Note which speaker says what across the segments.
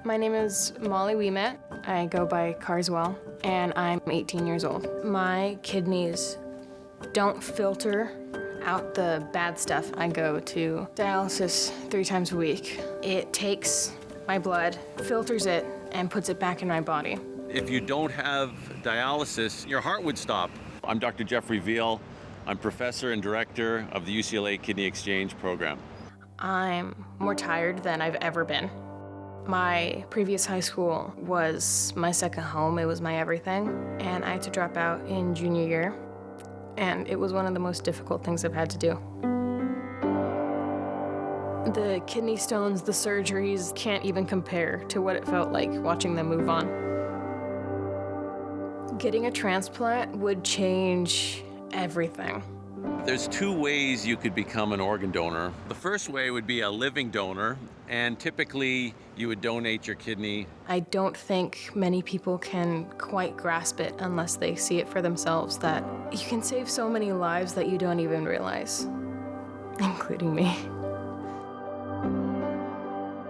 Speaker 1: My name is Molly Ouimet. I go by Carswell, and I'm 18 years old. My kidneys don't filter out the bad stuff. I go to dialysis 3 times a week. It takes my blood, filters it, and puts it back in my body.
Speaker 2: If you don't have dialysis, your heart would stop. I'm Dr. Jeffrey Veal. I'm professor and director of the UCLA Kidney Exchange program.
Speaker 1: I'm more tired than I've ever been. My previous high school was my second home. It was my everything, and I had to drop out in junior year, and it was one of the most difficult things I've had to do. The kidney stones, the surgeries can't even compare to what it felt like watching them move on. Getting a transplant would change everything.
Speaker 2: There's 2 ways you could become an organ donor. The first way would be a living donor, and typically you would donate your kidney.
Speaker 1: I don't think many people can quite grasp it unless they see it for themselves, that you can save so many lives that you don't even realize, including me.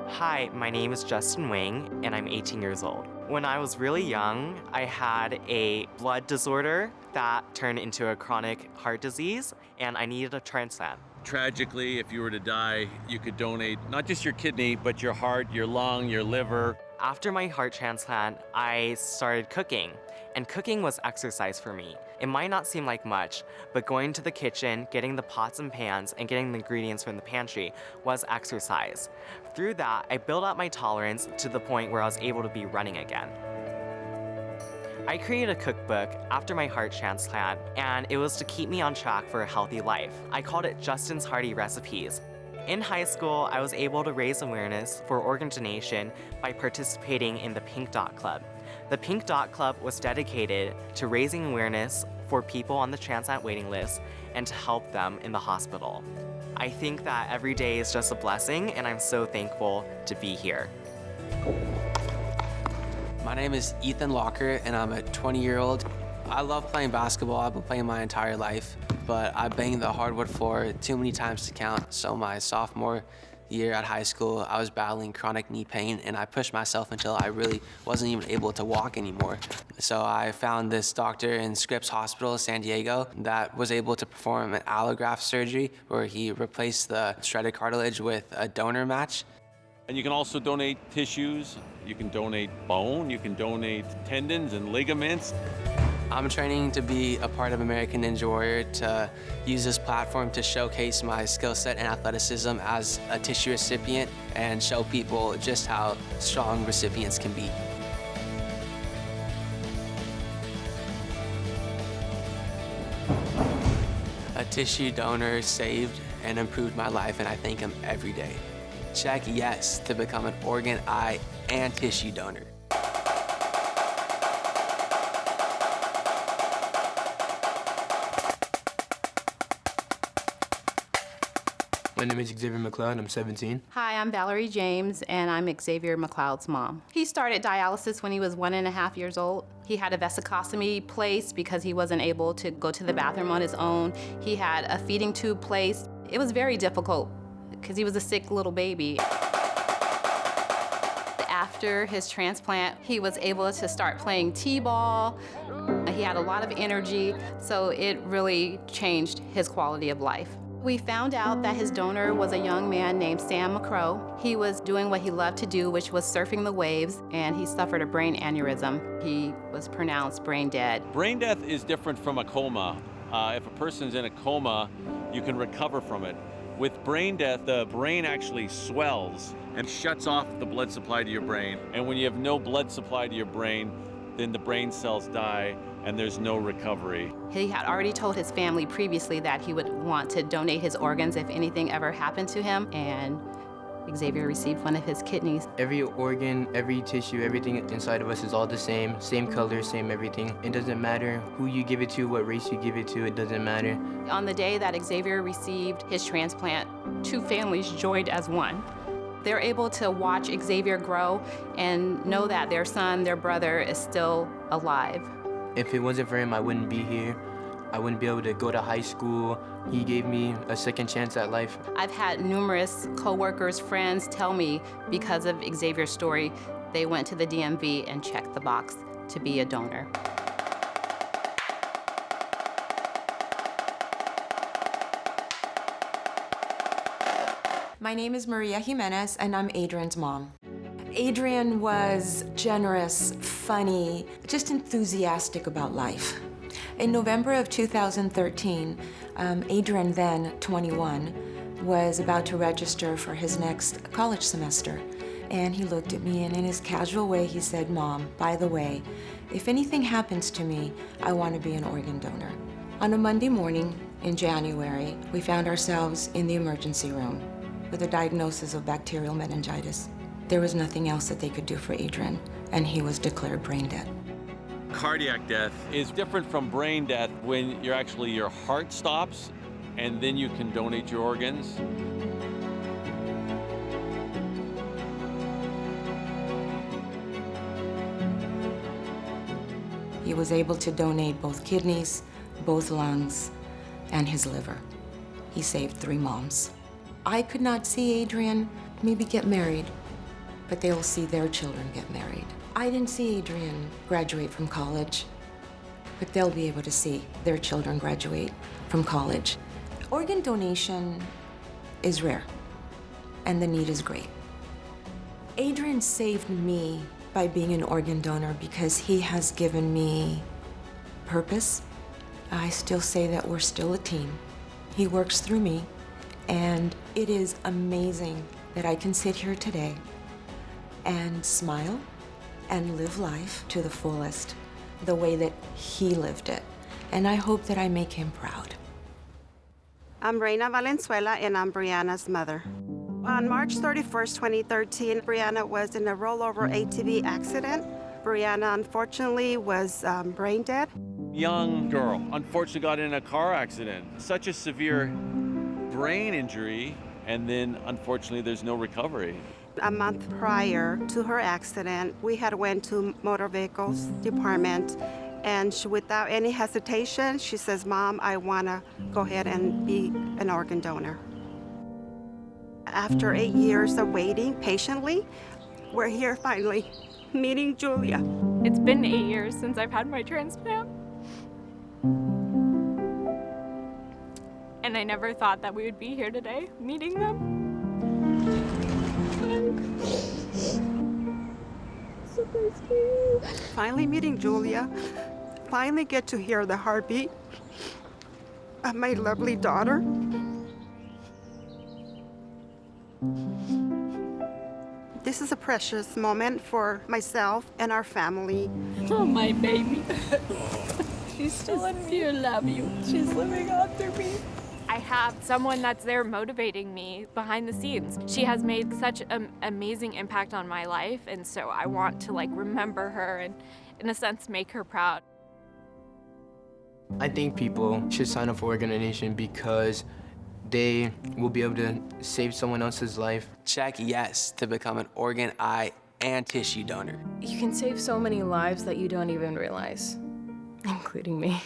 Speaker 3: Hi, my name is Justin Wing, and I'm 18 years old. When I was really young, I had a blood disorder that turned into a chronic heart disease, and I needed a transplant.
Speaker 2: Tragically, if you were to die, you could donate not just your kidney, but your heart, your lung, your liver.
Speaker 3: After my heart transplant, I started cooking, and cooking was exercise for me. It might not seem like much, but going to the kitchen, getting the pots and pans, and getting the ingredients from the pantry was exercise. Through that, I built up my tolerance to the point where I was able to be running again. I created a cookbook after my heart transplant, and it was to keep me on track for a healthy life. I called it Justin's Hearty Recipes. In high school, I was able to raise awareness for organ donation by participating in the Pink Dot Club. The Pink Dot Club was dedicated to raising awareness for people on the transplant waiting list and to help them in the hospital. I think that every day is just a blessing, and I'm so thankful to be here.
Speaker 4: My name is Ethan Locker, and I'm a 20-year-old. I love playing basketball. I've been playing my entire life, but I banged the hardwood floor too many times to count. So my sophomore year at high school, I was battling chronic knee pain, and I pushed myself until I really wasn't even able to walk anymore. So I found this doctor in Scripps Hospital, San Diego, that was able to perform an allograft surgery where he replaced the shredded cartilage with a donor match.
Speaker 2: And you can also donate tissues, you can donate bone, you can donate tendons and ligaments.
Speaker 4: I'm training to be a part of American Ninja Warrior, to use this platform to showcase my skill set and athleticism as a tissue recipient and show people just how strong recipients can be. A tissue donor saved and improved my life, and I thank him every day. Check yes to become an organ, eye, and tissue donor.
Speaker 5: My name is Xavier McLeod, I'm 17.
Speaker 6: Hi, I'm Valerie James, and I'm Xavier McLeod's mom. He started dialysis when he was 1.5 years old. He had a vesicostomy placed because he wasn't able to go to the bathroom on his own. He had a feeding tube placed. It was very difficult because he was a sick little baby. After his transplant, he was able to start playing t-ball. He had a lot of energy, so it really changed his quality of life. We found out that his donor was a young man named Sam McCrow. He was doing what he loved to do, which was surfing the waves, and he suffered a brain aneurysm. He was pronounced brain dead.
Speaker 2: Brain death is different from a coma. If a person's in a coma, you can recover from it. With brain death, the brain actually swells and shuts off the blood supply to your brain. And when you have no blood supply to your brain, then the brain cells die and there's no recovery.
Speaker 6: He had already told his family previously that he would want to donate his organs if anything ever happened to him, and Xavier received one of his kidneys.
Speaker 5: Every organ, every tissue, everything inside of us is all the same color, same everything. It doesn't matter who you give it to, what race you give it to, it doesn't matter.
Speaker 6: On the day that Xavier received his transplant, 2 families joined as one. They're able to watch Xavier grow and know that their son, their brother, is still alive.
Speaker 5: If it wasn't for him, I wouldn't be here. I wouldn't be able to go to high school. He gave me a second chance at life.
Speaker 6: I've had numerous coworkers, friends tell me because of Xavier's story They went to the DMV and checked the box to be a donor.
Speaker 7: My name is Maria Jimenez, and I'm Adrian's mom. Adrian was generous, funny, just enthusiastic about life. In November of 2013, Adrian, then 21, was about to register for his next college semester. And he looked at me, and in his casual way, he said, "Mom, by the way, if anything happens to me, I want to be an organ donor." On a Monday morning in January, we found ourselves in the emergency room with a diagnosis of bacterial meningitis. There was nothing else that they could do for Adrian, and he was declared brain dead.
Speaker 2: Cardiac death is different from brain death when your heart stops and then you can donate your organs.
Speaker 7: He was able to donate both kidneys, both lungs, and his liver. He saved 3 moms. I could not see Adrian maybe get married, but they will see their children get married. I didn't see Adrian graduate from college, but they'll be able to see their children graduate from college. Organ donation is rare, and the need is great. Adrian saved me by being an organ donor because he has given me purpose. I still say that we're still a team. He works through me, and it is amazing that I can sit here today and smile and live life to the fullest, the way that he lived it. And I hope that I make him proud.
Speaker 8: I'm Reina Valenzuela, and I'm Brianna's mother. On March 31st, 2013, Brianna was in a rollover ATV accident. Brianna, unfortunately, was brain dead.
Speaker 2: Young girl, unfortunately got in a car accident. Such a severe brain injury, and then unfortunately there's no recovery.
Speaker 8: A month prior to her accident, we had went to motor vehicles department, and without any hesitation, she says, "Mom, I want to go ahead and be an organ donor." After 8 years of waiting patiently, we're here finally, meeting Julia.
Speaker 9: It's been 8 years since I've had my transplant. And I never thought that we would be here today, meeting them. So nice to you.
Speaker 8: Finally meeting Julia, finally get to hear the heartbeat of my lovely daughter. This is a precious moment for myself and our family.
Speaker 9: Oh, my baby. She's still in me. I love you. She's living on through me. I have someone that's there motivating me behind the scenes. She has made such an amazing impact on my life, and so I want to remember her and, in a sense, make her proud.
Speaker 5: I think people should sign up for organ donation because they will be able to save someone else's life.
Speaker 4: Check yes to become an organ, eye, and tissue donor.
Speaker 1: You can save so many lives that you don't even realize, including me.